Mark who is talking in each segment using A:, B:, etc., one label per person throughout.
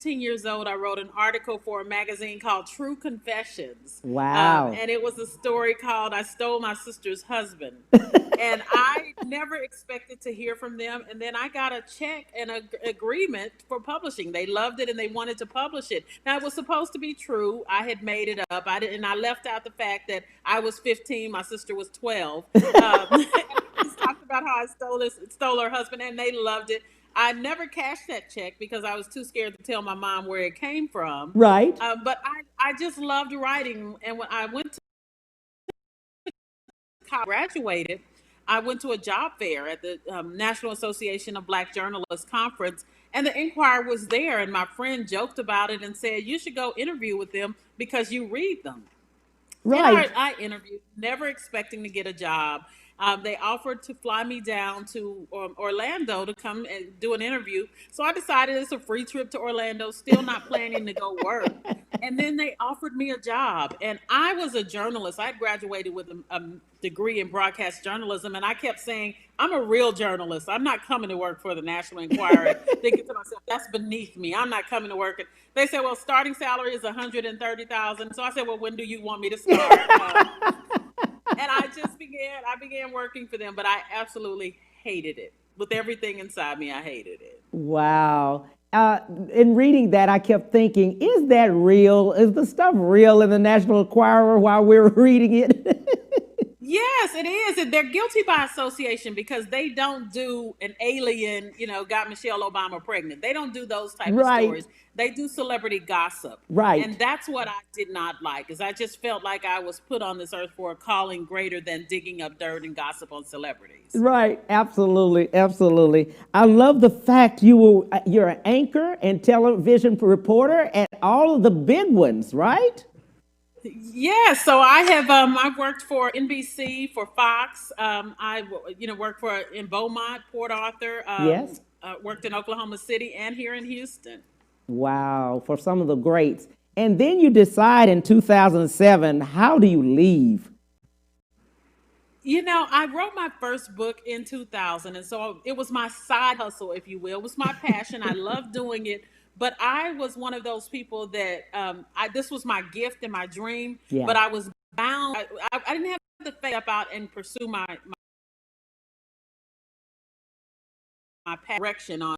A: 16 years old, I wrote an article for a magazine called True Confessions.
B: Wow.
A: And it was a story called I Stole My Sister's Husband. And I never expected to hear from them. And then I got a check and an agreement for publishing. They loved it and they wanted to publish it. Now, it was supposed to be true. I had made it up. I didn't, and I left out the fact that I was 15, my sister was 12. Just talked about how I stole her husband, and they loved it. I never cashed that check because I was too scared to tell my mom where it came from.
B: Right.
A: But I just loved writing. And when I went to college, graduated, I went to a job fair at the National Association of Black Journalists conference, and the Inquirer was there. And my friend joked about it and said, "You should go interview with them because you read them." And
B: Right.
A: I interviewed, never expecting to get a job. They offered to fly me down to Orlando to come and do an interview. So I decided it's a free trip to Orlando, still not planning to go work. And then they offered me a job. And I was a journalist. I graduated with a degree in broadcast journalism. And I kept saying, I'm a real journalist. I'm not coming to work for the National Enquirer. Thinking to myself, that's beneath me. I'm not coming to work. And they said, well, starting salary is 130,000. So I said, well, when do you want me to start? And I began working for them, but I absolutely hated it. With everything inside me, I hated it.
B: Wow. In reading that, I kept thinking, is that real? Is the stuff real in the National Enquirer while we're reading it?
A: Yes, it is. And they're guilty by association because they don't do an alien, got Michelle Obama pregnant. They don't do those type of
B: Right.
A: stories. They do celebrity gossip.
B: Right.
A: And that's what I did not like, is I just felt like I was put on this earth for a calling greater than digging up dirt and gossip on celebrities.
B: Right. Absolutely. Absolutely. I love the fact you're an anchor and television reporter at all of the big ones, right?
A: Yeah, so I've worked for NBC, for Fox. I worked for in Beaumont, Port Arthur.
B: Yes.
A: Worked in Oklahoma City and here in Houston.
B: Wow. For some of the greats. And then you decide in 2007, how do you leave?
A: I wrote my first book in 2000, and so it was my side hustle, if you will. It was my passion. I loved doing it, but I was one of those people that this was my gift and my dream,
B: Yeah.
A: but I was bound. I didn't have the faith up out and pursue my direction on.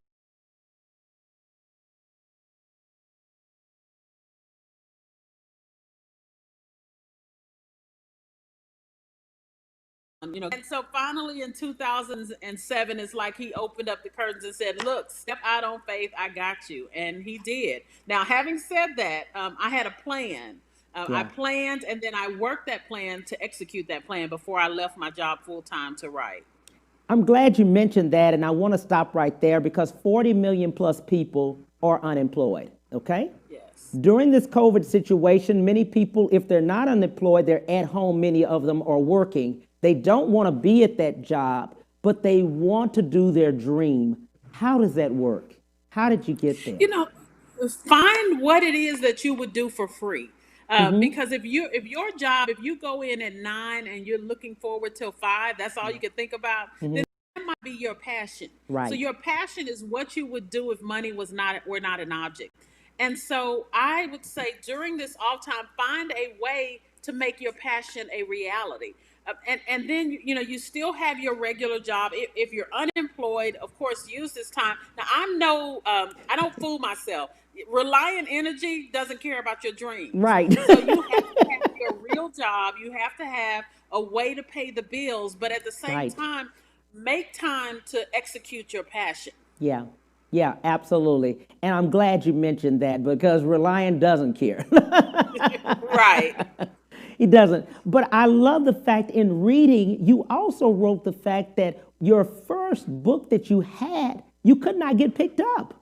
A: And so finally in 2007, it's like he opened up the curtains and said, look, step out on faith, I got you. And he did. Now, having said that, I had a plan. I
B: Yeah.
A: planned, and then I worked that plan to execute that plan before I left my job full time to write.
B: I'm glad you mentioned that, and I want to stop right there because 40 million plus people are unemployed, okay?
A: Yes.
B: During this COVID situation, many people, if they're not unemployed, they're at home, many of them are working. They don't want to be at that job, but they want to do their dream. How does that work? How did you get there?
A: Find what it is that you would do for free.
B: Mm-hmm.
A: Because if you go in at 9 and you're looking forward till 5, that's all you can think about.
B: Mm-hmm.
A: Then that might be your passion. So
B: Right.
A: your passion is what you would do if money were not an object. And so I would say during this off time, find a way to make your passion a reality. And then you still have your regular job. If you're unemployed, of course, use this time. Now I don't fool myself. Reliant Energy doesn't care about your dreams.
B: Right.
A: So you have to have your real job. You have to have a way to pay the bills, but at the same
B: Right.
A: time, make time to execute your passion.
B: Yeah. Yeah, absolutely. And I'm glad you mentioned that because Reliant doesn't care.
A: Right.
B: He doesn't. But I love the fact in reading, you also wrote the fact that your first book that you had, you could not get picked up.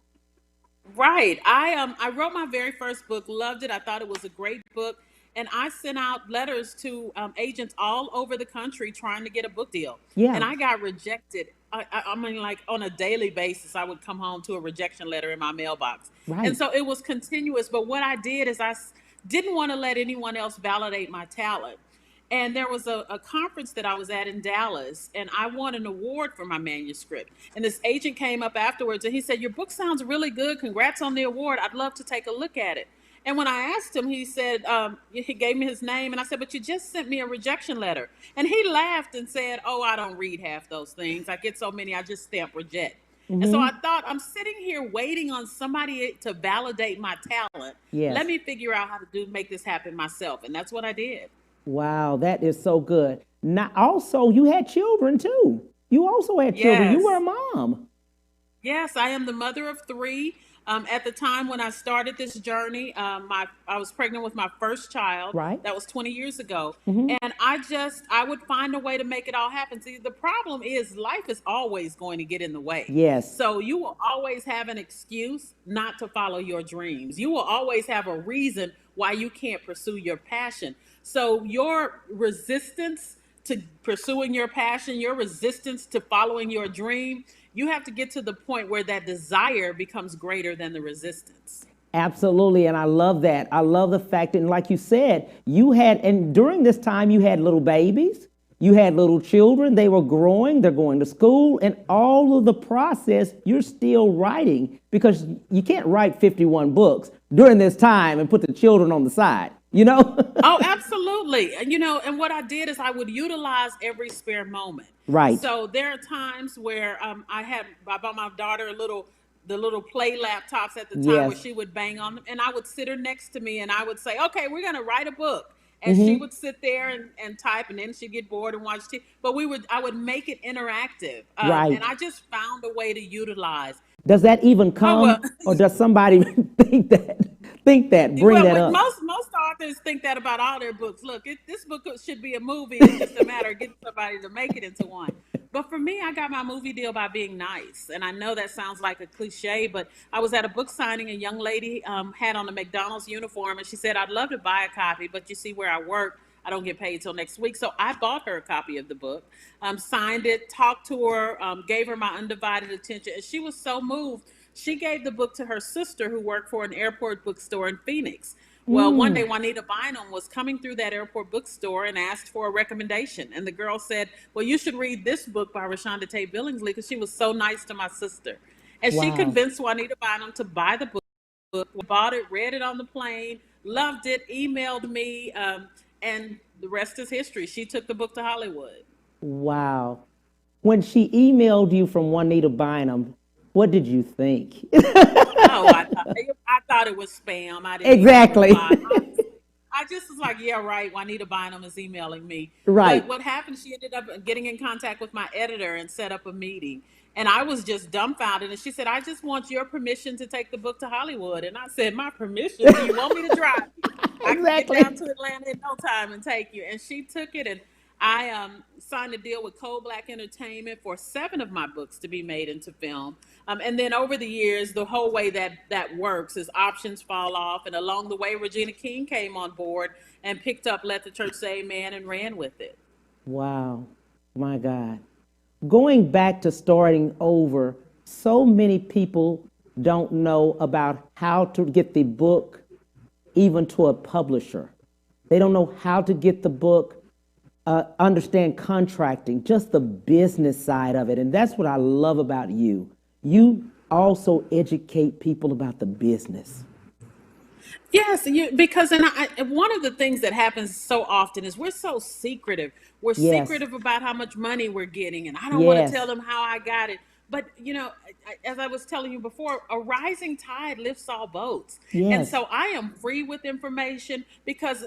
A: Right. I wrote my very first book, loved it. I thought it was a great book. And I sent out letters to agents all over the country trying to get a book deal. And
B: Yeah,
A: I got rejected. I mean, like on a daily basis, I would come home to a rejection letter in my mailbox. And
B: right.
A: so it was continuous. But what I did is didn't want to let anyone else validate my talent. And there was a conference that I was at in Dallas, and I won an award for my manuscript. And this agent came up afterwards and he said, "Your book sounds really good. Congrats on the award. I'd love to take a look at it." And when I asked him, he said, he gave me his name, and I said, "But you just sent me a rejection letter." And he laughed and said, "Oh, I don't read half those things. I get so many, I just stamp reject." And so I thought, I'm sitting here waiting on somebody to validate my talent.
B: Yes.
A: Let me figure out how to make this happen myself. And that's what I did.
B: Wow, that is so good. Now, also, you had children too. You also had children. You
A: Yes.
B: were a mom.
A: Yes, I am the mother of three. At the time when I started this journey, I was pregnant with my first child.
B: Right?
A: That was 20 years ago, and I would find a way to make it all happen. See, the problem is life is always going to get in the way.
B: Yes.
A: So you will always have an excuse not to follow your dreams. You will always have a reason why you can't pursue your passion. So your resistance to pursuing your passion, your resistance to following your dream, you have to get to the point where that desire becomes greater than the resistance.
B: Absolutely, and I love that. I love the fact that, and like you said, and during this time, you had little babies, you had little children, they were growing, they're going to school, and all of the process, you're still writing because you can't write 51 books during this time and put the children on the side, you know?
A: Oh, absolutely. And and what I did is I would utilize every spare moment.
B: Right.
A: So there are times where I bought my daughter the little play laptops at the time where
B: Yes.
A: she would bang on them, and I would sit her next to me and I would say, "Okay, we're gonna write a book." And she would sit there and type, and then she'd get bored and watch TV. But I would make it interactive,
B: Right.
A: and I just found a way to utilize.
B: Does that even
A: Oh well,
B: come, or does somebody bring
A: well,
B: that up?
A: most authors think that about all their books. Look, this book should be a movie. It's just a matter of getting somebody to make it into one. But for me, I got my movie deal by being nice, and I know that sounds like a cliche, but I was at a book signing. A young lady had on a McDonald's uniform, and she said, "I'd love to buy a copy, but you see where I work, I don't get paid till next week." So I bought her a copy of the book, signed it, talked to her, gave her my undivided attention, and she was so moved. She gave the book to her sister who worked for an airport bookstore in Phoenix. Well, one day Juanita Bynum was coming through that airport bookstore and asked for a recommendation. And the girl said, "Well, you should read this book by ReShonda Tate Billingsley because she was so nice to my sister." And she
B: Wow.
A: convinced Juanita Bynum to buy the book, bought it, read it on the plane, loved it, emailed me, and the rest is history. She took the book to Hollywood.
B: Wow. When she emailed you from Juanita Bynum, what did you think?
A: Oh, I thought it was spam. I didn't even
B: Exactly.
A: reply. I just was like, yeah, right. Juanita Bynum is emailing me. But
B: Right.
A: what happened, she ended up getting in contact with my editor and set up a meeting. And I was just dumbfounded. And she said, "I just want your permission to take the book to Hollywood." And I said, "My permission? Do you want me to drive you? I can get
B: Exactly.
A: down to Atlanta in no time and take you." And she took it, and I signed a deal with Cold Black Entertainment for 7 of my books to be made into film. And then over the years, the whole way that works is options fall off. And along the way, Regina King came on board and picked up Let the Church Say Amen and ran with it.
B: Wow. My God. Going back to starting over, so many people don't know about how to get the book even to a publisher. They don't know how to get the book, understand contracting, just the business side of it. And that's what I love about you. You also educate people about the business.
A: Yes, because one of the things that happens so often is we're so secretive. We're
B: Yes.
A: secretive about how much money we're getting, and I don't want to tell
B: Yes.
A: them how I got it. But as I was telling you before, a rising tide lifts all boats, and
B: Yes.
A: so I am free with information because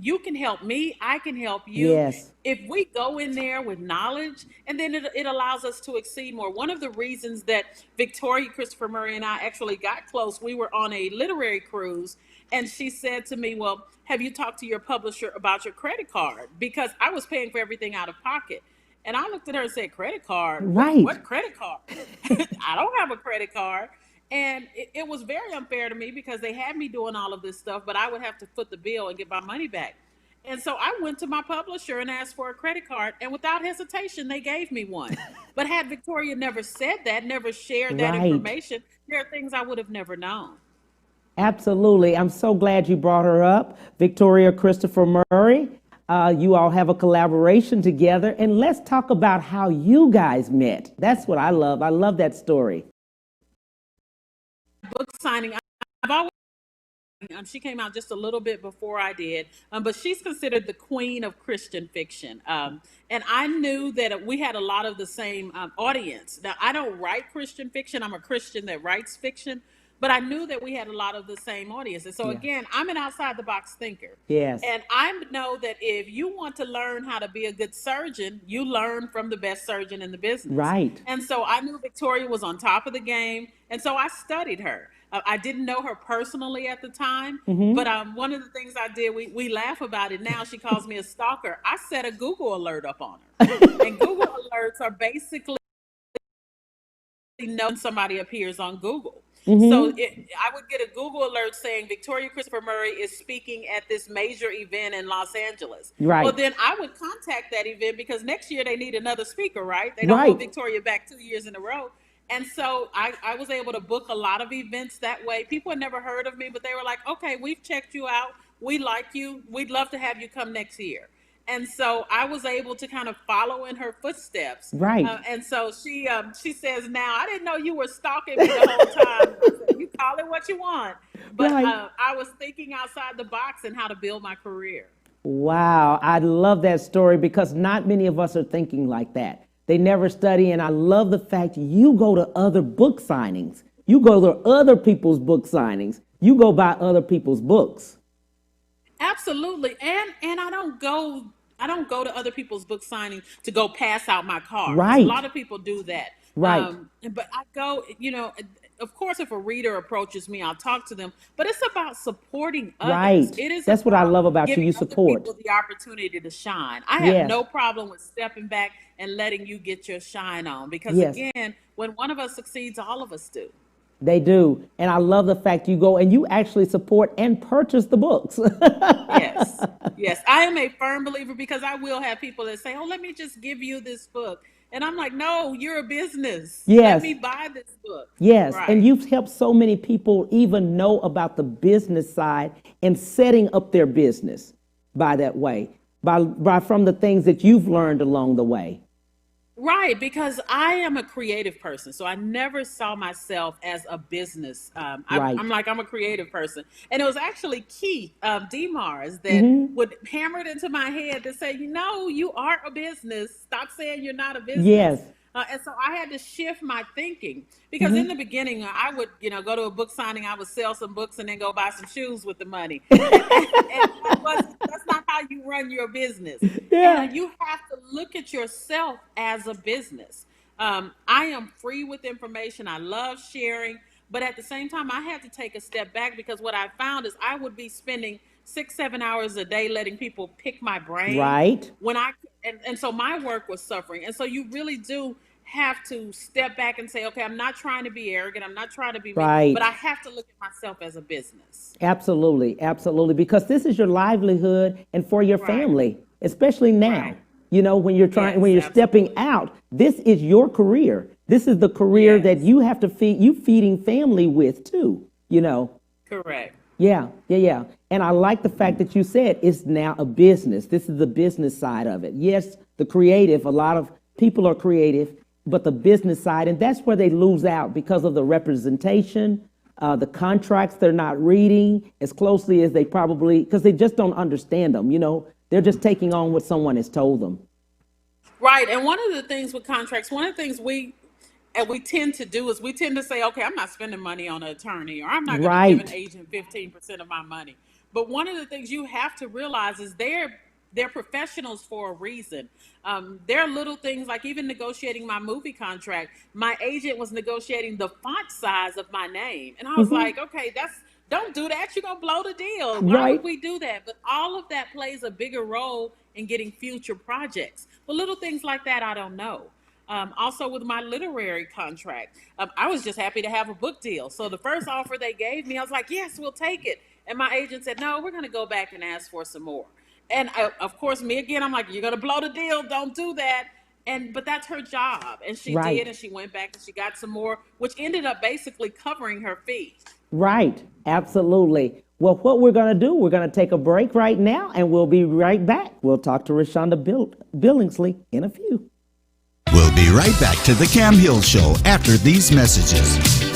A: you can help me, I can help you.
B: Yes.
A: If we go in there with knowledge, and then it allows us to exceed more. One of the reasons that Victoria Christopher Murray and I actually got close, we were on a literary cruise, and she said to me, "Well, have you talked to your publisher about your credit card?" Because I was paying for everything out of pocket. And I looked at her and said, "Credit card?
B: Right.
A: What credit card?" I don't have a credit card. And it was very unfair to me because they had me doing all of this stuff, but I would have to foot the bill and get my money back. And so I went to my publisher and asked for a credit card, and without hesitation, they gave me one. But had Victoria never said that, never shared that
B: Right.
A: information, there are things I would have never known.
B: Absolutely. I'm so glad you brought her up, Victoria Christopher Murray. You all have a collaboration together, and let's talk about how you guys met. That's what I love. I love that story.
A: Book signing. I've always she came out just a little bit before I did, but she's considered the queen of Christian fiction. And I knew that we had a lot of the same audience. Now, I don't write Christian fiction, I'm a Christian that writes fiction, but I knew that we had a lot of the same audience. And so,
B: Yeah.
A: again, I'm an outside the box thinker.
B: Yes.
A: And I know that if you want to learn how to be a good surgeon, you learn from the best surgeon in the business.
B: Right.
A: And so I knew Victoria was on top of the game. And so I studied her. I didn't know her personally at the time, but one of the things I did, we laugh about it now. She calls me a stalker. I set a Google alert up on her. And Google alerts are basically know when somebody appears on Google. So I would get a Google alert saying Victoria Christopher Murray is speaking at this major event in Los Angeles.
B: Right.
A: Well, then I would contact that event because next year they need another speaker, right? They don't want Victoria back 2 years in a row. And so I was able to book a lot of events that way. People had never heard of me, but they were like, okay, we've checked you out. We like you. We'd love to have you come next year. And so I was able to kind of follow in her footsteps.
B: Right.
A: And so she says now, I didn't know you were stalking me the whole time. I said, you call it what you want. But
B: Right.
A: I was thinking outside the box and how to build my career.
B: Wow, I love that story because not many of us are thinking like that. They never study, and I love the fact you go to other book signings. You go to other people's book signings. You go buy other people's books.
A: Absolutely. And I don't go to other people's book signing to go pass out my cards. A
B: Right.
A: lot of people do that.
B: Right.
A: But I go, of course, if a reader approaches me, I'll talk to them. But it's about supporting others.
B: Right.
A: It is
B: That's what I
A: about
B: love about you.
A: giving
B: You
A: other
B: support.
A: people the opportunity to shine. I have
B: Yes.
A: no problem with stepping back and letting you get your shine on. Because
B: Yes.
A: again, when one of us succeeds, all of us do.
B: They do. And I love the fact you go and you actually support and purchase the books.
A: Yes. Yes. I am a firm believer because I will have people that say, oh, let me just give you this book. And I'm like, no, you're a business. Let
B: Yes.
A: me buy this book.
B: Yes, and
A: Right.
B: you've helped so many people even know about the business side and setting up their business by that way, by from the things that you've learned along the way.
A: Right, because I am a creative person, so I never saw myself as a business.
B: Right.
A: I'm a creative person, and it was actually Keith Demars that would hammer it into my head to say, you are a business. Stop saying you're not a business.
B: Yes.
A: And so I had to shift my thinking because in the beginning I would, go to a book signing, I would sell some books and then go buy some shoes with the money. And that's not how you run your business.
B: Yeah.
A: And you have to look at yourself as a business. I am free with information. I love sharing, but at the same time, I had to take a step back because what I found is I would be spending 6, 7 hours a day letting people pick my brain
B: Right.
A: and so my work was suffering. And so you really do have to step back and say, okay, I'm not trying to be arrogant. I'm not trying to be mean,
B: Right.
A: but I have to look at myself as a business.
B: Absolutely, absolutely, because this is your livelihood and for your
A: Right.
B: family, especially now.
A: Right.
B: When you're trying,
A: Yes,
B: when you're stepping
A: absolutely.
B: out, this is your career. This is the career that
A: Yes.
B: you have to feeding family with too.
A: Correct.
B: Yeah, yeah, yeah. And I like the fact that you said it's now a business. This is the business side of it. Yes, the creative, a lot of people are creative, but the business side, and that's where they lose out because of the representation, the contracts they're not reading as closely as they probably, because they just don't understand them. They're just taking on what someone has told them.
A: Right. And one of the things with contracts, one of the things we tend to do is we tend to say, okay, I'm not spending money on an attorney or I'm not going to give an
B: Right,
A: agent 15% of my money. But one of the things you have to realize is they're professionals for a reason. There are little things like even negotiating my movie contract. My agent was negotiating the font size of my name. And I was like, okay, don't do that. You're going to blow the deal. Why would
B: right,
A: we do that? But all of that plays a bigger role in getting future projects. But little things like that, I don't know. Also, with my literary contract, I was just happy to have a book deal. So the first offer they gave me, I was like, yes, we'll take it. And my agent said, no, we're going to go back and ask for some more. And of course, me again, I'm like, you're going to blow the deal. Don't do that. But that's her job. And she
B: right.
A: did. And she went back and she got some more, which ended up basically covering her fees.
B: Right, absolutely. Well, what we're going to do, we're going to take a break right now, and we'll be right back. We'll talk to ReShonda Billingsley in a few.
C: We'll be right back to the Cam Hill Show after these messages.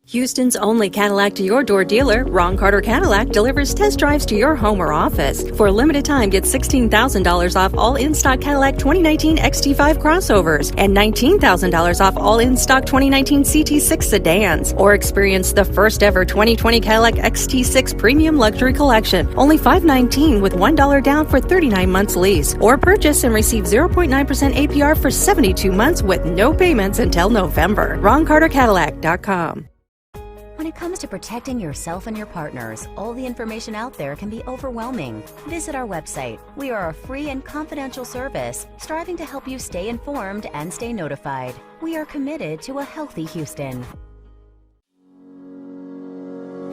D: Houston's only Cadillac to your door dealer, Ron Carter Cadillac, delivers test drives to your home or office. For a limited time, get $16,000 off all in-stock Cadillac 2019 XT5 crossovers and $19,000 off all in-stock 2019 CT6 sedans. Or experience the first ever 2020 Cadillac XT6 Premium Luxury Collection, only $519 with $1 down for 39 months lease. Or purchase and receive 0.9% APR for 72 months with no payments until November. RonCarterCadillac.com.
E: When it comes to protecting yourself and your partners, all the information out there can be overwhelming. Visit our website. We are a free and confidential service striving to help you stay informed and stay notified. We are committed to a healthy Houston.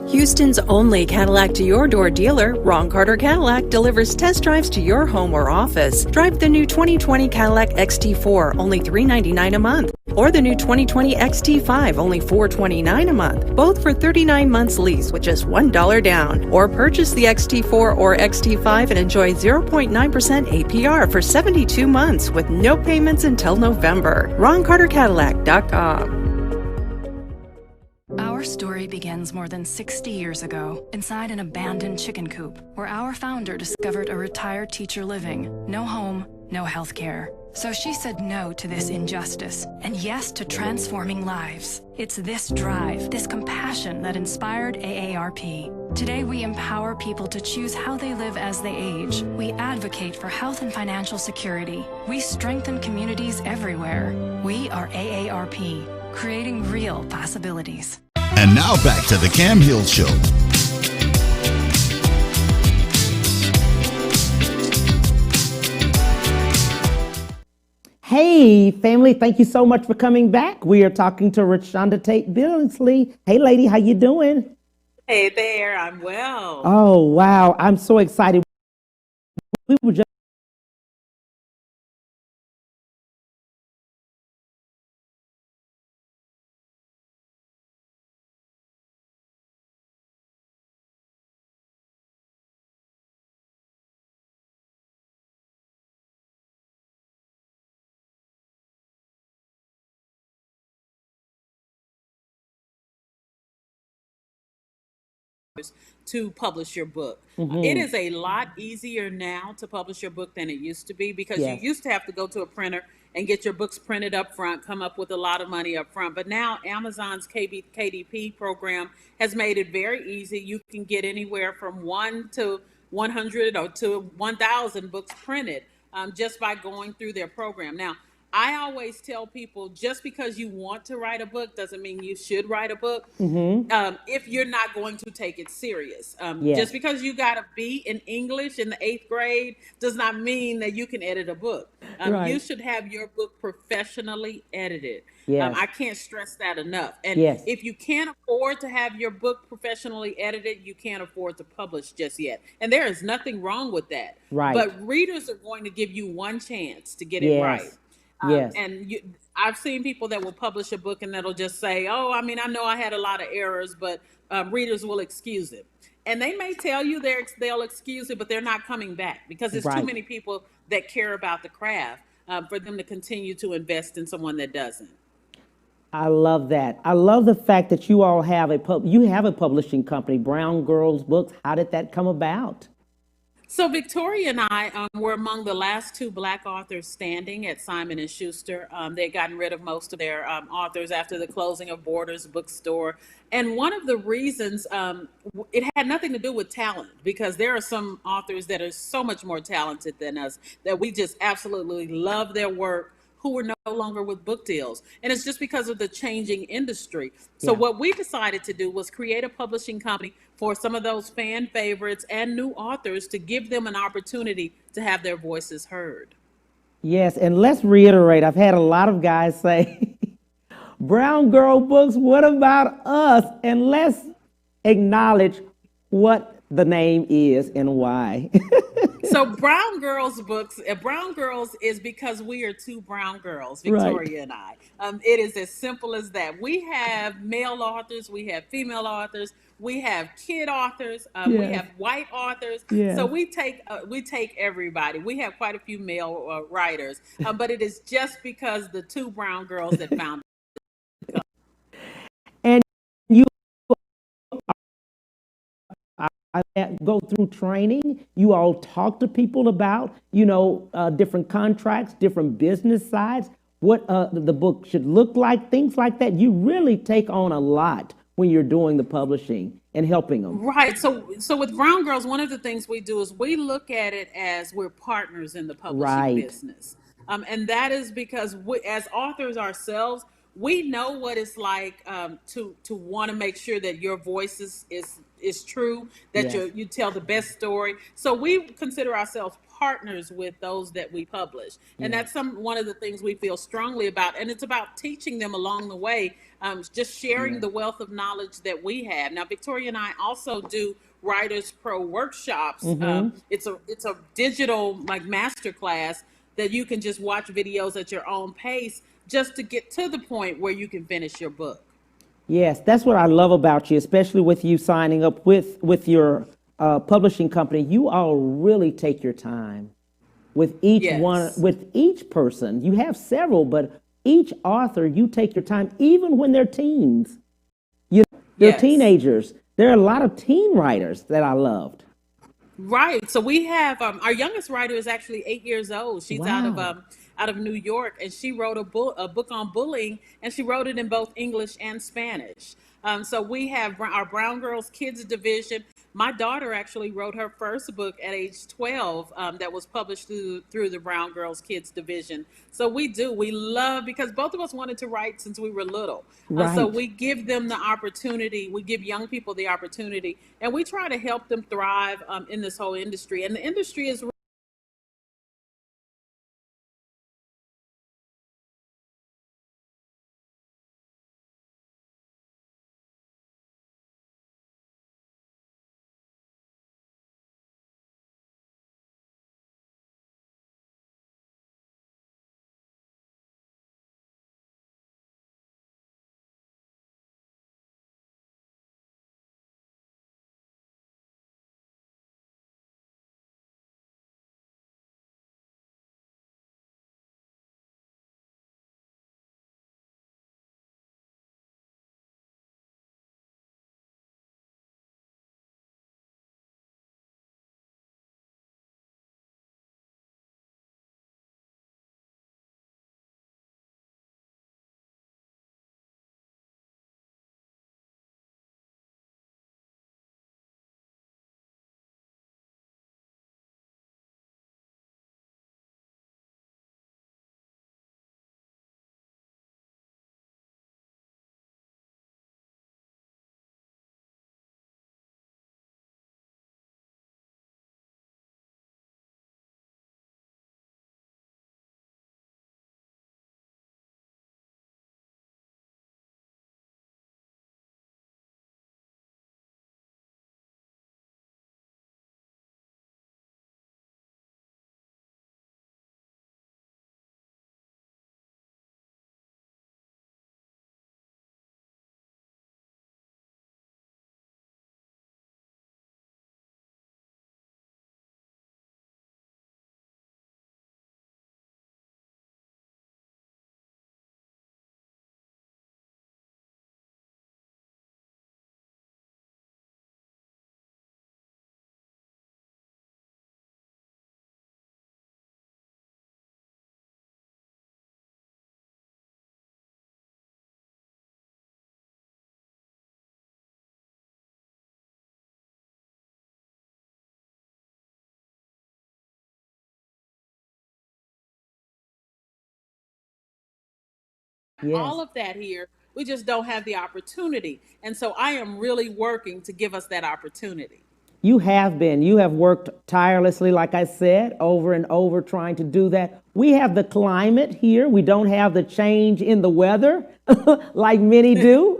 D: Houston's only Cadillac to your door dealer, Ron Carter Cadillac, delivers test drives to your home or office. Drive the new 2020 Cadillac XT4, only $399 a month, or the new 2020 XT5, only $429 a month, both for 39 months lease with just $1 down. Or purchase the XT4 or XT5 and enjoy 0.9% APR for 72 months with no payments until November. RonCarterCadillac.com.
F: Our story begins more than 60 years ago, inside an abandoned chicken coop, where our founder discovered a retired teacher living. No home, no health care. So she said no to this injustice, and yes to transforming lives. It's this drive, this compassion that inspired AARP. Today we empower people to choose how they live as they age. We advocate for health and financial security. We strengthen communities everywhere. We are AARP, creating real possibilities.
C: And now back to the Cam Hill Show.
B: Hey, family, thank you so much for coming back. We are talking to ReShonda Tate Billingsley. Hey, lady, how you doing?
A: Hey there, I'm well.
B: Oh, wow. I'm so excited. We were just
A: to publish your book. It is a lot easier now to publish your book than it used to be, because
B: Yes.
A: you used to have to go to a printer and get your books printed up front, come up with a lot of money up front. But now Amazon's KDP program has made it very easy. You can get anywhere from 1 to 100 or to 1,000 books printed just by going through their program. Now, I always tell people, just because you want to write a book doesn't mean you should write a book if you're not going to take it serious.
B: Yes.
A: Just because you got a B in English in the 8th grade does not mean that you can edit a book.
B: Right.
A: You should have your book professionally edited.
B: Yes.
A: I can't stress that enough. And
B: Yes.
A: if you can't afford to have your book professionally edited, you can't afford to publish just yet. And there is nothing wrong with that.
B: Right.
A: But readers are going to give you one chance to get it
B: Yes.
A: right.
B: Yes.
A: And I've seen people that will publish a book and that'll just say, oh, I mean, I know I had a lot of errors, but readers will excuse it. And they may tell you they'll excuse it, but they're not coming back, because there's
B: Right.
A: too many people that care about the craft for them to continue to invest in someone that doesn't.
B: I love that. I love the fact that you all have a publishing company, Brown Girls Books. How did that come about?
A: So Victoria and I were among the last 2 Black authors standing at Simon & Schuster. They had gotten rid of most of their authors after the closing of Borders Bookstore. And one of the reasons, it had nothing to do with talent, because there are some authors that are so much more talented than us that we just absolutely love their work, who are no longer with book deals. And it's just because of the changing industry. So
B: Yeah.
A: what we decided to do was create a publishing company for some of those fan favorites and new authors, to give them an opportunity to have their voices heard.
B: Yes, and let's reiterate, I've had a lot of guys say, Brown Girl Books, what about us? And let's acknowledge what the name is and why.
A: So Brown Girls books, Brown Girls is because we are two brown girls,
B: Right.
A: Victoria and I. It is as simple as that. We have male authors, we have female authors, we have kid authors, we
B: Yes.
A: have white authors. So
B: Yes.
A: we take everybody. We have quite a few male writers, but it is just because the two brown girls that found.
B: And you go through training. You all talk to people about, different contracts, different business sides, what the book should look like, things like that. You really take on a lot when you're doing the publishing and helping them.
A: Right. So with Brown Girls, one of the things we do is we look at it as we're partners in the publishing
B: Right.
A: business. And that is because we, as authors ourselves, we know what it's like to want to make sure that your voice is true, that
B: Yes.
A: you tell the best story. So we consider ourselves partners with those that we publish, and
B: Yes.
A: that's one of the things we feel strongly about. And it's about teaching them along the way, just sharing
B: Yes.
A: the wealth of knowledge that we have. Now, Victoria and I also do Writers Pro workshops. It's a digital like master class that you can just watch videos at your own pace just to get to the point where you can finish your book.
B: Yes, that's what I love about you, especially with you signing up with your publishing company. You all really take your time with each one,
A: Yes.
B: with each person. You have several, but each author, you take your time, even when they're teens. They're
A: Yes.
B: teenagers. There are a lot of teen writers that I loved.
A: Right. So we have our youngest writer is actually 8 years old. She's
B: Wow.
A: out of New York, and she wrote a book on bullying, and she wrote it in both English and Spanish. So we have our Brown Girls Kids division. My daughter actually wrote her first book at age 12 that was published through the Brown Girls Kids division. So we love, because both of us wanted to write since we were little. So
B: Right.
A: we give them the opportunity, we give young people the opportunity, and we try to help them thrive in this whole industry. And the industry is all
B: Yes.
A: of that here. We just don't have the opportunity. And so I am really working to give us that opportunity.
B: You have been. You have worked tirelessly, like I said, over and over trying to do that. We have the climate here. We don't have the change in the weather like many do.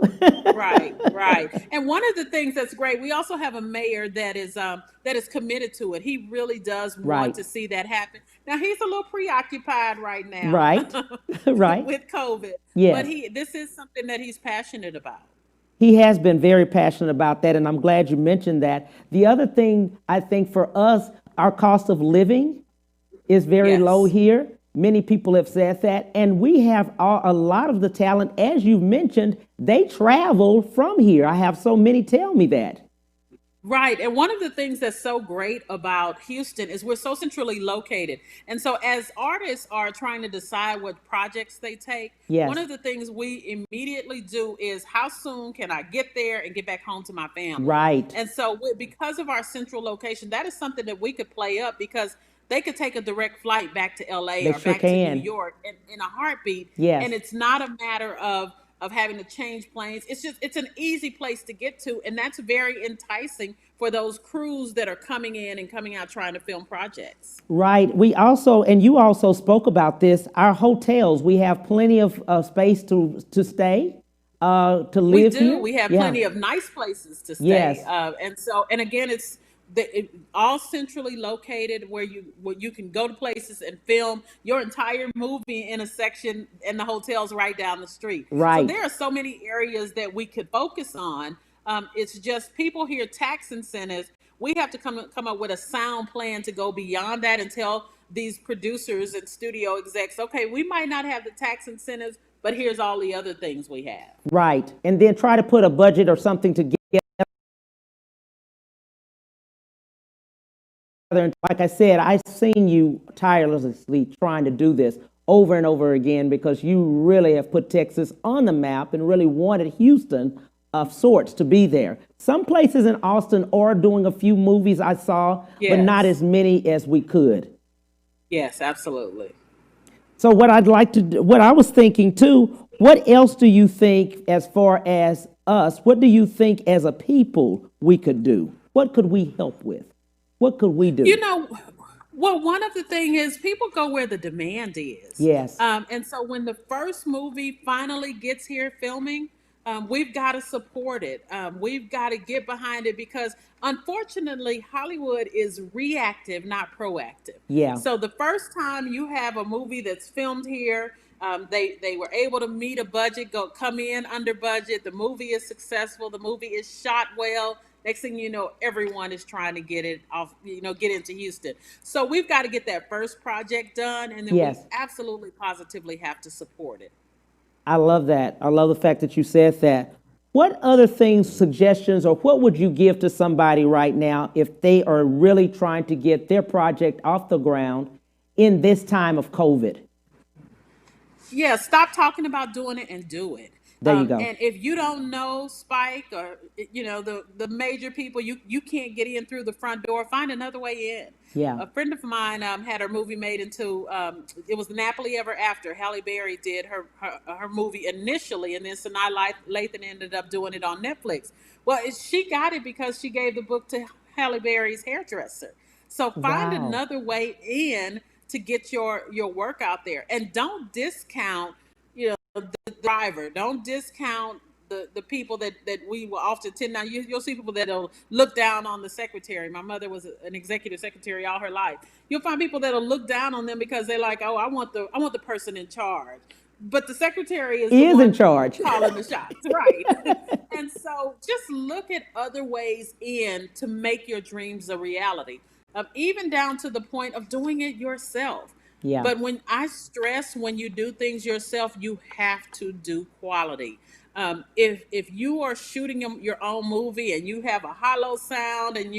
A: Right, right. And one of the things that's great, we also have a mayor that is committed to it. He really does want
B: Right,
A: to see that happen. Now he's a little preoccupied right now
B: right, right.
A: with COVID, but
B: Yes.
A: he this is something that he's passionate about.
B: He has been very passionate about that, and I'm glad you mentioned that. The other thing I think for us, our cost of living is very low
A: Yes.
B: here. Many people have said that, and we have a lot of the talent, as you've mentioned, they travel from here. I have so many tell me that.
A: Right. And one of the things that's so great about Houston is we're so centrally located. And so, as artists are trying to decide what projects they take, one
B: Yes,
A: of the things we immediately do is how soon can I get there and get back home to my family?
B: right.
A: And so, because of our central location, that is something that we could play up because they could take a direct flight back to LA
B: They
A: or
B: sure
A: back to New
B: can.
A: York in a heartbeat.
B: Yes.
A: And it's not a matter of having to change planes. It's an easy place to get to, and that's very enticing for those crews that are coming in and coming out trying to film projects.
B: Right. We also, and you also spoke about this, our hotels, we have plenty of space to stay, to
A: We
B: live
A: do.
B: here.
A: We have
B: Yeah.
A: plenty of nice places to stay,
B: Yes.
A: and again, all centrally located where you can go to places and film your entire movie in a section, and the hotel's right down the street. So
B: Right.
A: there are so many areas that we could focus on. It's just people hear tax incentives. We have to come up with a sound plan to go beyond that and tell these producers and studio execs, okay, we might not have the tax incentives, but here's all the other things we have.
B: Right. And then try to put a budget or something together. And like I said, I've seen you tirelessly trying to do this over and over again because you really have put Texas on the map and really wanted Houston of sorts to be there. Some places in Austin are doing a few movies I saw, but not
A: Yes.
B: as many as we could.
A: Yes, absolutely.
B: So what I'd like to do, what I was thinking too, what else do you think as far as us, what do you think as a people we could do? What could we help with? What could we do?
A: You know, well, one of the thing is people go where the demand is.
B: Yes.
A: And so when the first movie finally gets here filming, we've got to support it. We've got to get behind it because unfortunately, Hollywood is reactive, not proactive.
B: Yeah.
A: So the first time you have a movie that's filmed here, they were able to meet a budget, come in under budget. The movie is successful. The movie is shot well. Next thing you know, everyone is trying to get it off, get into Houston. So we've got to get that first project done, and then we
B: Yes.
A: absolutely positively have to support it.
B: I love that. I love the fact that you said that. What other things, suggestions, or what would you give to somebody right now if they are really trying to get their project off the ground in this time of COVID?
A: Yeah, stop talking about doing it and do it.
B: There you go.
A: And if you don't know Spike or the major people, you can't get in through the front door. Find another way in.
B: Yeah.
A: A friend of mine had her movie made into it was Napoli Ever After. Halle Berry did her movie initially, and then Sanaa Lathan ended up doing it on Netflix. Well, she got it because she gave the book to Halle Berry's hairdresser. So find
B: Wow.
A: another way in to get your work out there, and don't discount the driver. Don't discount the people that we will often tend. Now you'll see people that'll look down on the secretary. My mother was an executive secretary all her life. You'll find people that'll look down on them because they're like, oh, I want the person in charge. But the secretary is
B: He
A: the
B: is in
A: one
B: charge.
A: calling the shots, right? And so just look at other ways in to make your dreams a reality, even down to the point of doing it yourself.
B: Yeah.
A: But when you do things yourself, you have to do quality. If you are shooting your own movie and you have a hollow sound and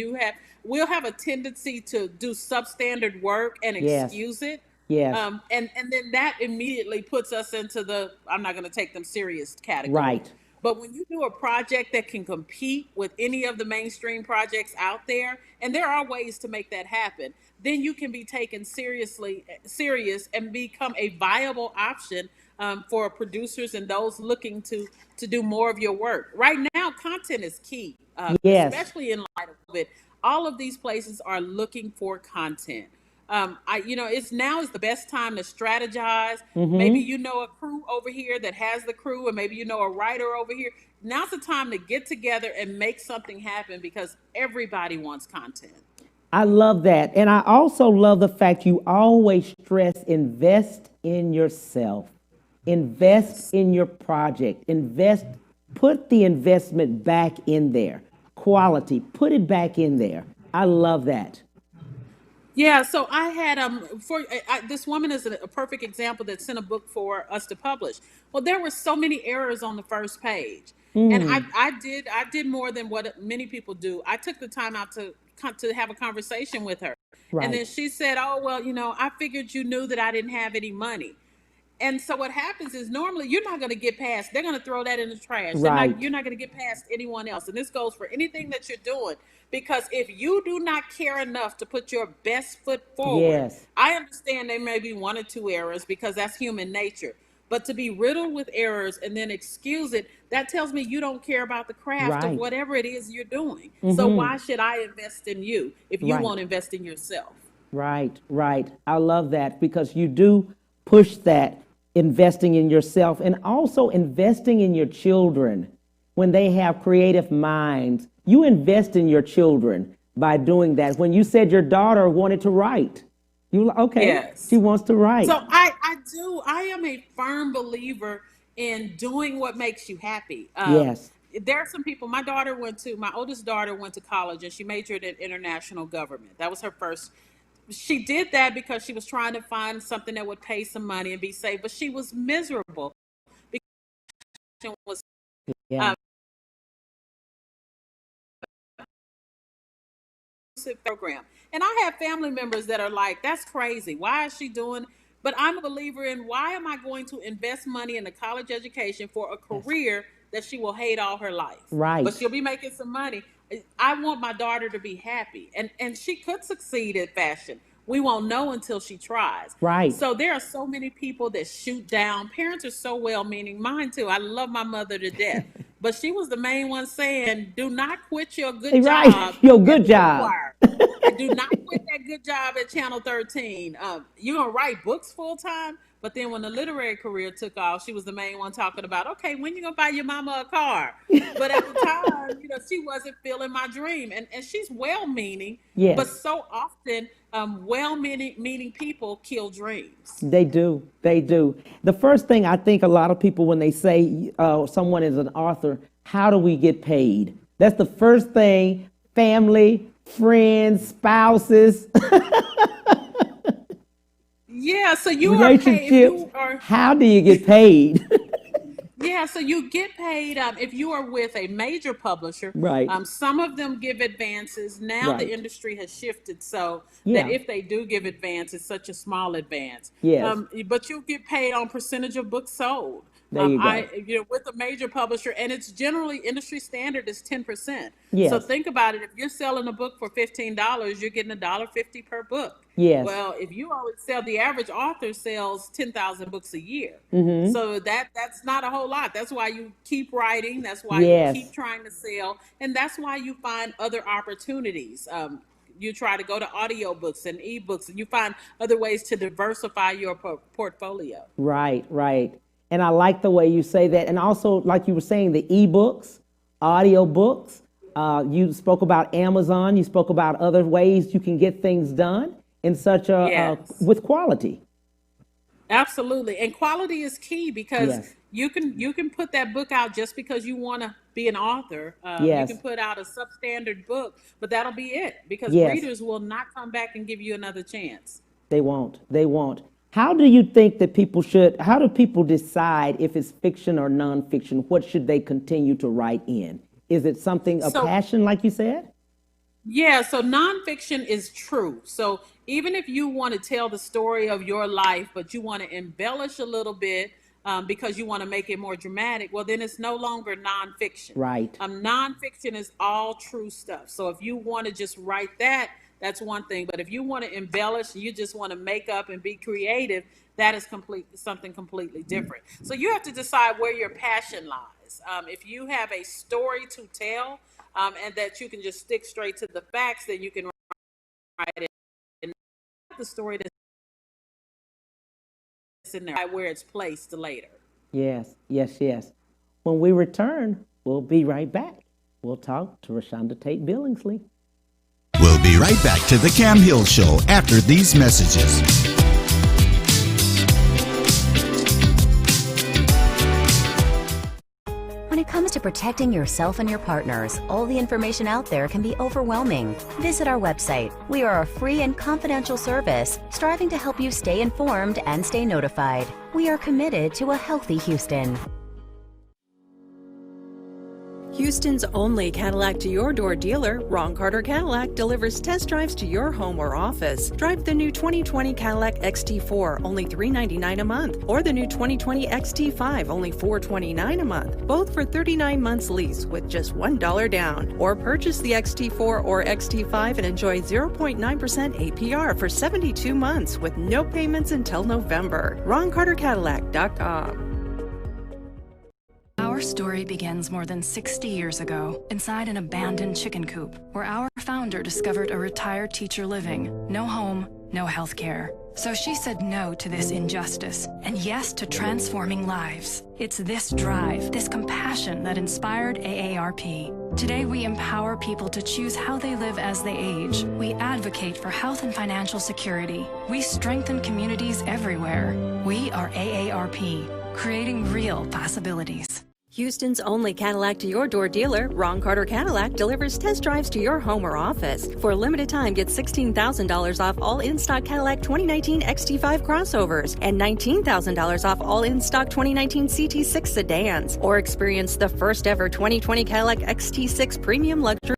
A: we'll have a tendency to do substandard work and
B: Yes.
A: excuse it.
B: Yes.
A: And then that immediately puts us into the I'm not going to take them serious category.
B: Right.
A: But when you do a project that can compete with any of the mainstream projects out there, and there are ways to make that happen, then you can be taken serious and become a viable option for producers and those looking to do more of your work. Right now, content is key,
B: Yes.
A: especially in light of COVID. All of these places are looking for content. It's now is the best time to strategize. Maybe you know a crew over here that has the crew, and maybe you know a writer over here. Now's the time to get together and make something happen because everybody wants content.
B: I love that. And I also love the fact you always stress invest in yourself, invest in your project, put the investment back in there. Quality, put it back in there. I love that.
A: Yeah, so I had this woman is a perfect example that sent a book for us to publish. Well, there were so many errors on the first page, and I did more than what many people do. I took the time out to have a conversation with her, and
B: Right,
A: then she said, "Oh well, I figured you knew that I didn't have any money." And so what happens is normally you're not going to get past. They're going to throw that in the trash.
B: right.
A: You're not going to get past anyone else. And this goes for anything that you're doing. Because if you do not care enough to put your best foot forward,
B: Yes,
A: I understand there may be one or two errors because that's human nature. But to be riddled with errors and then excuse it, that tells me you don't care about the craft of
B: right,
A: whatever it is you're doing. So why should I invest in you if you
B: right,
A: won't invest in yourself?
B: right, right. I love that because you do push that investing in yourself and also investing in your children when they have creative minds. You invest in your children by doing that. When you said your daughter wanted to write, okay,
A: Yes.
B: she wants to write.
A: So I am a firm believer in doing what makes you happy.
B: Yes,
A: There are some people, my oldest daughter went to college and she majored in international government. That was her first. She did that because she was trying to find something that would pay some money and be safe, but she was miserable because she was
B: yeah,
A: program. And I have family members that are like, that's crazy. Why is she doing? But I'm a believer in why am I going to invest money in a college education for a
B: yes,
A: career that she will hate all her life? But
B: right,
A: she'll be making some money. I want my daughter to be happy. And she could succeed at fashion. We won't know until she tries.
B: right,
A: So there are so many people that shoot down. Parents are so well meaning. Mine too. I love my mother to death. But she was the main one saying, do not quit your good
B: right.
A: job
B: Your
A: at
B: good
A: the
B: job.
A: choir. And do not quit that good job at Channel 13. You're going to write books full time. But then when the literary career took off, she was the main one talking about, okay, when you going to buy your mama a car? But at the time, she wasn't feeling my dream. And she's well-meaning, but
B: Yes,
A: so often well-meaning people kill dreams.
B: they do. They do. The first thing I think a lot of people, when they say someone is an author, how do we get paid? That's the first thing. Family, friends, spouses,
A: Yeah, so you are paid if
B: relationships.
A: you are.
B: How do you get paid?
A: Yeah, so you get paid if you are with a major publisher.
B: Right,
A: Some of them give advances. Now the
B: right.
A: industry has shifted so that
B: Yeah,
A: if they do give advance, it's such a small advance.
B: yes.
A: But you get paid on percentage of books sold.
B: There you go.
A: With a major publisher, and it's generally industry standard is 10%. So
B: Yes,
A: think about it. If you're selling a book for $15, you're getting $1.50 per book.
B: yes.
A: Well, if you always sell, the average author sells 10,000 books a year. So that's not a whole lot. That's why you keep writing. That's why you keep
B: Yes,
A: trying to sell. And that's why you find other opportunities. You try to go to audiobooks and ebooks, and you find other ways to diversify your portfolio.
B: right, right. And I like the way you say that. And also, like you were saying, the ebooks, audiobooks. You spoke about Amazon. You spoke about other ways you can get things done in such
A: Yes.
B: with quality.
A: Absolutely. And quality is key because
B: Yes,
A: you can put that book out just because you want to be an author. You can
B: yes,
A: put out a substandard book, but that'll be it because
B: yes.
A: readers will not come back and give you another chance.
B: They won't. They won't. How do you think that how do people decide if it's fiction or nonfiction? What should they continue to write in? Is it something, a
A: So
B: passion, like you said?
A: yeah, so nonfiction is true. So even if you want to tell the story of your life, but you want to embellish a little bit because you want to make it more dramatic, well, then it's no longer nonfiction.
B: Right.
A: Nonfiction is all true stuff. So if you want to just write that, that's one thing. But if you want to embellish, you just want to make up and be creative, that is something completely different. So you have to decide where your passion lies. If you have a story to tell, and that you can just stick straight to the facts, then you can write it. And the story that's in there, where it's placed later.
B: Yes, yes, yes. When we return, we'll be right back. We'll talk to ReShonda Tate Billingsley.
C: We'll be right back to the Cam Hill Show after these messages.
E: When it comes to protecting yourself and your partners, all the information out there can be overwhelming. Visit our website. We are a free and confidential service striving to help you stay informed and stay notified. We are committed to a healthy Houston.
D: Houston's only Cadillac to your door dealer, Ron Carter Cadillac, delivers test drives to your home or office. Drive the new 2020 Cadillac XT4, only $399 a month, or the new 2020 XT5, only $429 a month, both for 39 months lease with just $1 down. Or purchase the XT4 or XT5 and enjoy 0.9% APR for 72 months with no payments until November. RonCarterCadillac.com.
F: Our story begins more than 60 years ago inside an abandoned chicken coop where our founder discovered a retired teacher living. No home, no health care. So she said no to this injustice and yes to transforming lives. It's this drive, this compassion that inspired AARP. Today we empower people to choose how they live as they age. We advocate for health and financial security. We strengthen communities everywhere. We are AARP, creating real possibilities.
D: Houston's only Cadillac to your door dealer, Ron Carter Cadillac, delivers test drives to your home or office. For a limited time, get $16,000 off all in-stock Cadillac 2019 XT5 crossovers and $19,000 off all in-stock 2019 CT6 sedans. Or experience the first ever 2020 Cadillac XT6 premium luxury.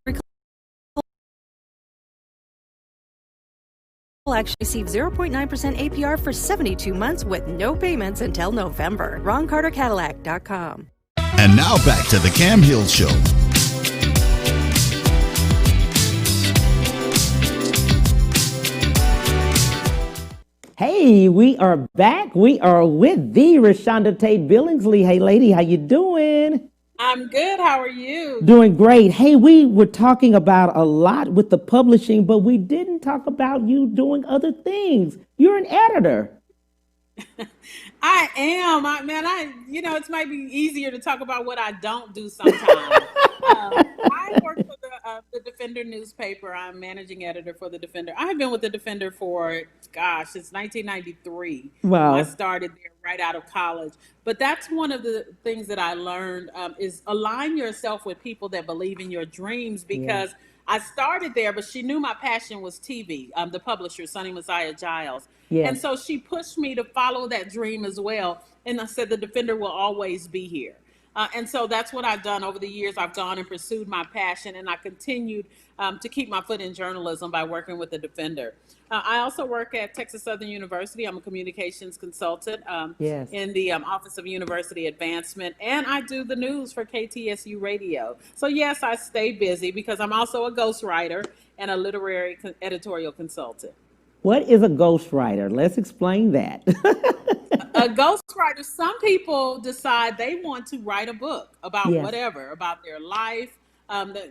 D: Actually receive 0.9% APR for 72 months with no payments until November. RonCarterCadillac.com.
C: And now back to the Cam Hill Show.
B: Hey, we are back. We are with the ReShonda Tate Billingsley. Hey, lady, how you doing?
A: I'm good. How are you?
B: Doing great. Hey, we were talking about a lot with the publishing, but we didn't talk about you doing other things. You're an editor.
A: I am. It might be easier to talk about what I don't do sometimes. I work for the Defender newspaper. I'm managing editor for the Defender. I've been with the Defender for, since 1993.
B: Wow.
A: I started there right out of college. But that's one of the things that I learned is align yourself with people that believe in your dreams, because I started there, but she knew my passion was TV. The publisher, Sonny Messiah Giles.
B: Yes.
A: And so she pushed me to follow that dream as well. And I said, the Defender will always be here. And so that's what I've done over the years. I've gone and pursued my passion, and I continued to keep my foot in journalism by working with the Defender. I also work at Texas Southern University. I'm a communications consultant in the Office of University Advancement, and I do the news for KTSU Radio. So yes, I stay busy because I'm also a ghostwriter and a literary editorial consultant.
B: What is a ghostwriter? Let's explain that.
A: A ghostwriter, some people decide they want to write a book about whatever, about their life.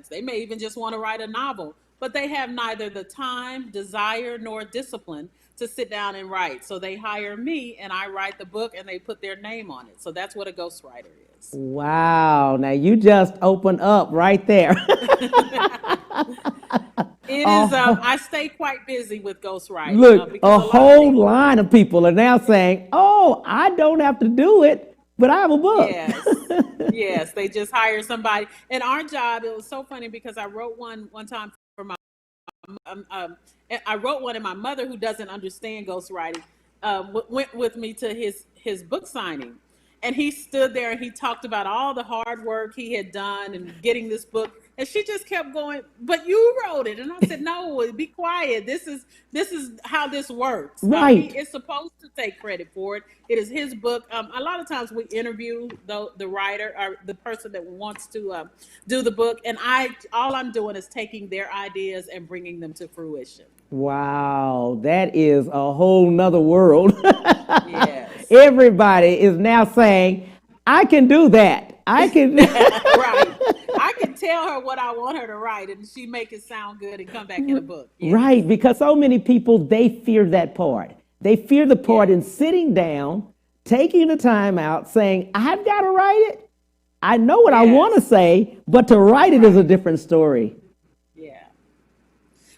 A: They may even just want to write a novel, but they have neither the time, desire, nor discipline to sit down and write. So they hire me and I write the book and they put their name on it. So that's what a ghostwriter is.
B: Wow. Now you just opened up right there.
A: It is. I stay quite busy with ghostwriting.
B: Look, a whole line of people are now saying, "Oh, I don't have to do it, but I have a book."
A: Yes, yes. They just hire somebody. And our job, it was so funny because I wrote one time for my. I wrote one, and my mother, who doesn't understand ghostwriting, went with me to his book signing, and he stood there and he talked about all the hard work he had done and getting this book. And she just kept going, "But you wrote it." And I said, "No, be quiet. This is how this works.
B: Right.
A: He is supposed to take credit for it. It is his book." A lot of times we interview the writer or the person that wants to do the book. And all I'm doing is taking their ideas and bringing them to fruition.
B: Wow, that is a whole nother world.
A: Yes.
B: Everybody is now saying, "I can do that. I can."
A: Right. I can tell tell her what I want her to write, and she make it sound good and come back in a book. Yeah.
B: Right, because so many people, they fear that part. They fear the part in sitting down, taking the time out, saying, I've got to write it. I know what I want to say, but to write it is a different story.
A: Yeah.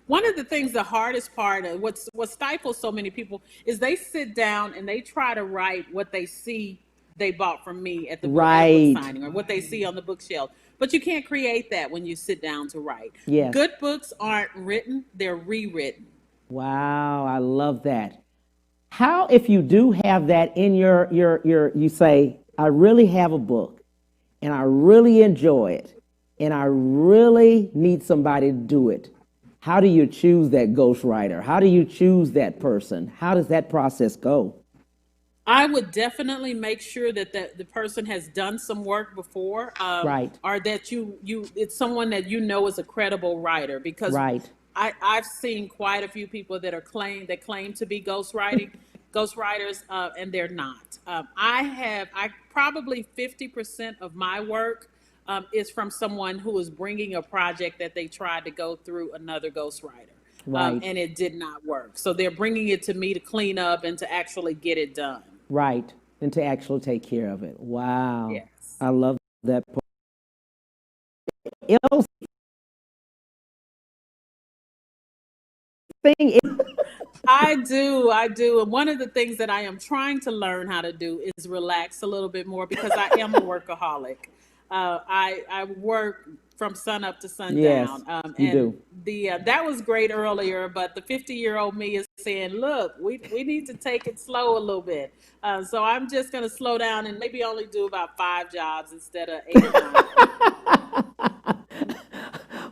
A: One of the things, the hardest part of what stifles so many people is they sit down and they try to write what they see they bought from me at the book signing, or what they see on the bookshelf. But you can't create that when you sit down to write.
B: Yes.
A: Good books aren't written, they're rewritten.
B: Wow, I love that. How, if you do have that in your you say, I really have a book and I really enjoy it and I really need somebody to do it. How do you choose that ghostwriter? How do you choose that person? How does that process go?
A: I would definitely make sure that the person has done some work before,
B: Right.
A: or that you it's someone that you know is a credible writer, because
B: Right.
A: I've seen quite a few people that claim to be ghostwriters, and they're not. I probably 50% of my work is from someone who is bringing a project that they tried to go through another ghostwriter,
B: Right.
A: and it did not work. So they're bringing it to me to clean up and to actually get it done.
B: Right. And to actually take care of it. Wow.
A: Yes.
B: I love that part. Else thing
A: I do. And one of the things that I am trying to learn how to do is relax a little bit more, because I am a workaholic. I work from sun up to sundown.
B: Yes, you
A: and
B: do.
A: that was great earlier, but the 50-year-old me is saying, look, we need to take it slow a little bit. So I'm just going to slow down and maybe only do about 5 jobs instead of 8 or 9.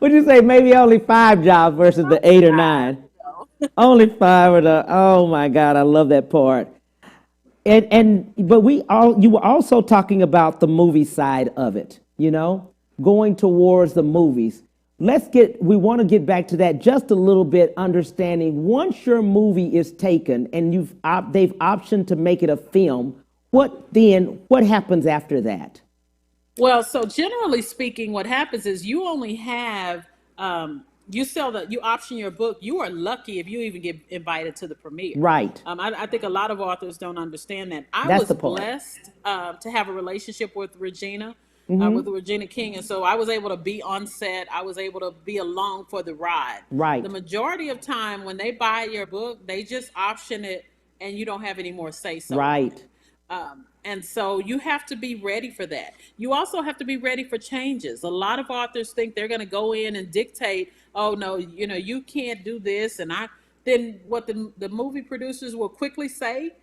B: Would you say maybe only 5 jobs versus the 8 or 9? Only 5 or the, oh my God, I love that part. But you were also talking about the movie side of it, going towards the movies. We want to get back to that just a little bit, understanding once your movie is taken and they've optioned to make it a film, what happens after that?
A: Well, so generally speaking, what happens is you only have, you option your book. You are lucky if you even get invited to the premiere.
B: Right.
A: I think a lot of authors don't understand that.
B: That's
A: was
B: the part.
A: blessed to have a relationship with Regina,
B: Mm-hmm.
A: with Regina King. And so I was able to be on set. I was able to be along for the ride.
B: Right.
A: The majority of time when they buy your book, they just option it and you don't have any more say so.
B: Right.
A: And so you have to be ready for that. You also have to be ready for changes. A lot of authors think they're going to go in and dictate, oh no, you can't do this. And then what the movie producers will quickly say,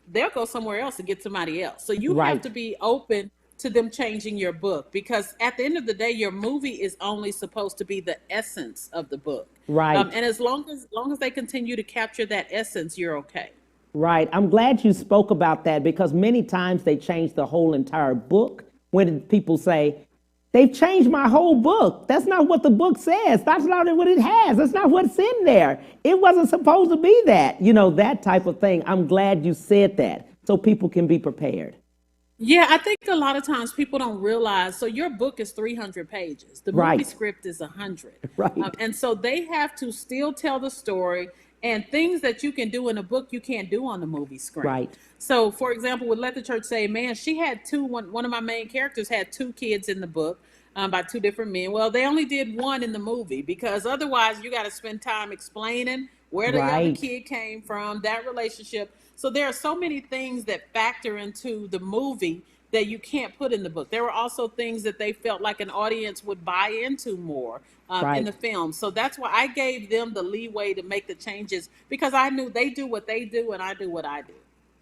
A: they'll go somewhere else and get somebody else. So you have to be open to them changing your book, because at the end of the day, your movie is only supposed to be the essence of the book.
B: Right.
A: And as long as they continue to capture that essence, you're okay.
B: Right. I'm glad you spoke about that, because many times they change the whole entire book when people say, they've changed my whole book. That's not what the book says. That's not what it has. That's not what's in there. It wasn't supposed to be that, that type of thing. I'm glad you said that so people can be prepared.
A: Yeah, I think a lot of times people don't realize, so your book is 300 pages. The movie script is 100.
B: Right.
A: And so they have to still tell the story, and things that you can do in a book, you can't do on the movie screen.
B: Right.
A: So, for example, with Let the Church Say Amen, she had one of my main characters had 2 kids in the book by 2 different men. Well, they only did 1 in the movie, because otherwise you got to spend time explaining where the other kid came from, that relationship. So there are so many things that factor into the movie that you can't put in the book. There were also things that they felt like an audience would buy into more in the film. So that's why I gave them the leeway to make the changes, because I knew they do what they do and I do what I do.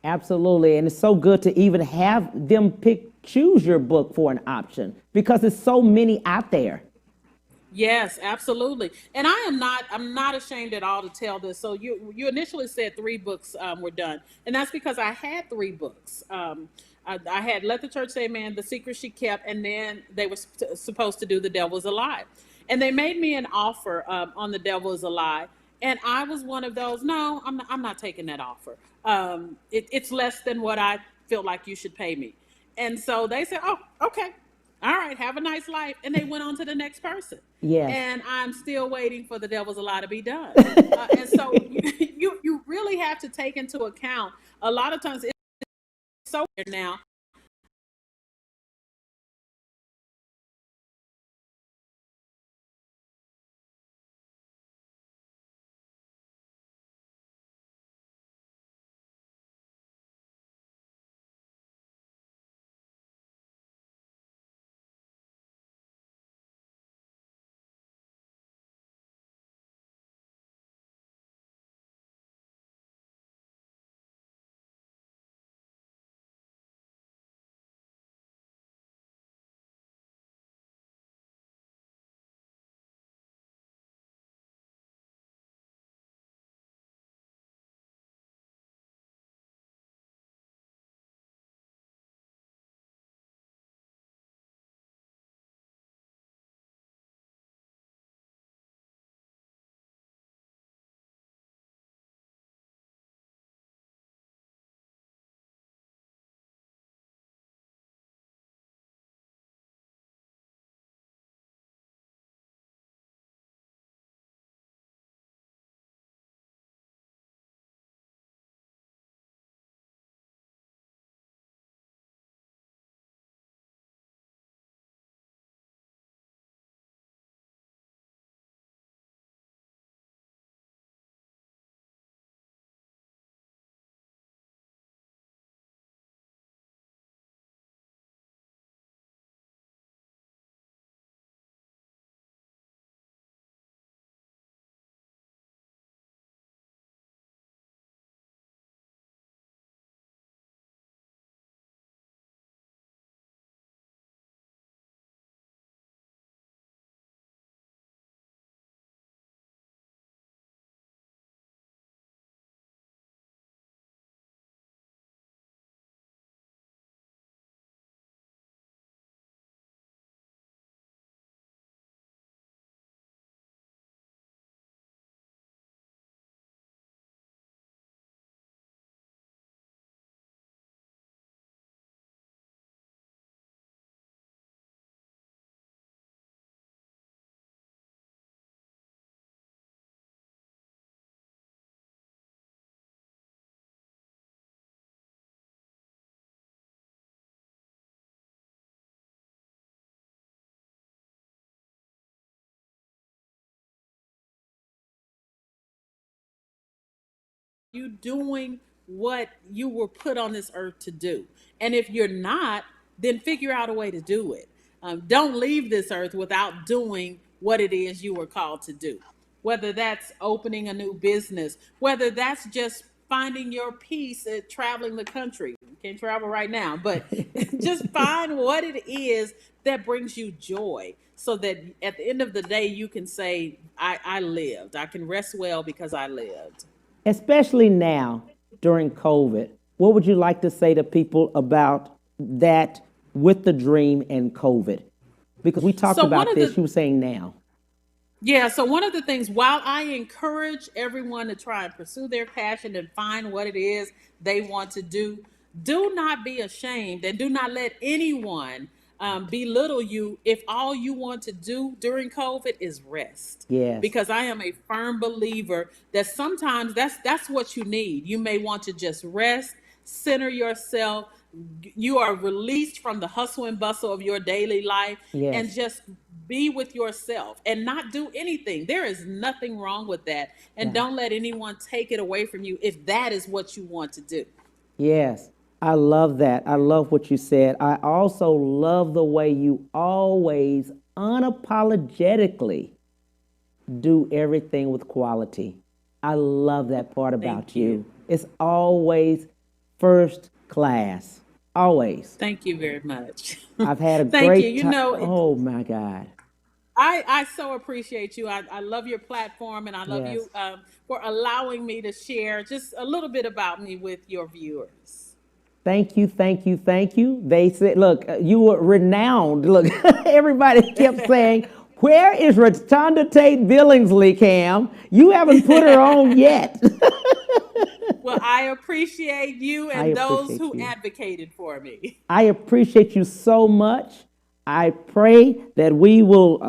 B: Absolutely. And it's so good to even have them choose your book for an option, because there's so many out there.
A: Yes, absolutely. And I'm not ashamed at all to tell this. So you initially said 3 books were done. And that's because I had 3 books. I had Let the Church Say Amen, The Secret She Kept, and then they were supposed to do The Devil Is a Lie. And they made me an offer on The Devil Is a Lie. And I was one of those, no, I'm not taking that offer. It's less than what I feel like you should pay me. And so they said, oh, okay. All right, have a nice life. And they went on to the next person.
B: Yes.
A: And I'm still waiting for the devil's a lie to be done. And so you really have to take into account a lot of times it's so weird now. You doing what you were put on this earth to do? And if you're not, then figure out a way to do it. Don't leave this earth without doing what it is you were called to do. Whether that's opening a new business, whether that's just finding your peace at traveling the country. You can't travel right now, but just find what it is that brings you joy so that at the end of the day, you can say, I lived. I can rest well because I lived.
B: Especially now during COVID, what would you like to say to people about that with the dream and COVID? Because we talked
A: So one
B: about
A: of
B: this,
A: the
B: you were saying now.
A: Yeah, so one of the things, while I encourage everyone to try and pursue their passion and find what it is they want to do not be ashamed and do not let anyone belittle you if all you want to do during COVID is rest.
B: Yes.
A: Because I am a firm believer that sometimes that's what you need. You may want to just rest, center yourself. You are released from the hustle and bustle of your daily life and
B: Yes.
A: just be with yourself and not do anything. There is nothing wrong with that. And
B: Yeah.
A: don't let anyone take it away from you if that is what you want to do.
B: Yes. I love that. I love what you said. I also love the way you always unapologetically do everything with quality. I love that part about
A: Thank you.
B: you. It's always first class. Always.
A: Thank you very much.
B: I've had a
A: Thank you.
B: great
A: You
B: time.
A: know,
B: Oh my God.
A: I so appreciate you. I love your platform and I love you
B: Yes.
A: for allowing me to share just a little bit about me with your viewers.
B: Thank you, thank you, thank you. They said, look, you were renowned. Look, everybody kept saying, where is ReShonda Tate Billingsley, Cam? You haven't put her on yet.
A: Well, I appreciate you
B: I
A: and those
B: appreciate
A: who
B: you.
A: advocated for me.
B: I appreciate you so much. I pray that we will,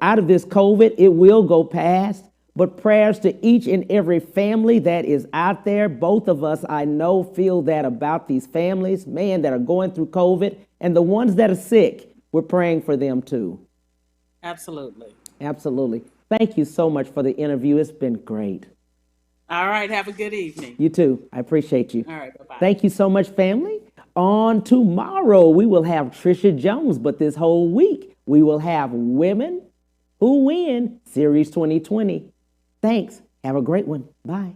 B: out of this COVID, it will go past. But prayers to each and every family that is out there. Both of us, I know, feel that about these families, man, that are going through COVID. And the ones that are sick, we're praying for them too.
A: Absolutely.
B: Absolutely. Thank you so much for the interview. It's been great.
A: All right. Have a good evening.
B: You too. I appreciate you.
A: All right. Bye-bye.
B: Thank you so much, family. On tomorrow, we will have Trisha Jones, but this whole week, we will have Women Who Win Series 2020. Thanks. Have a great one. Bye.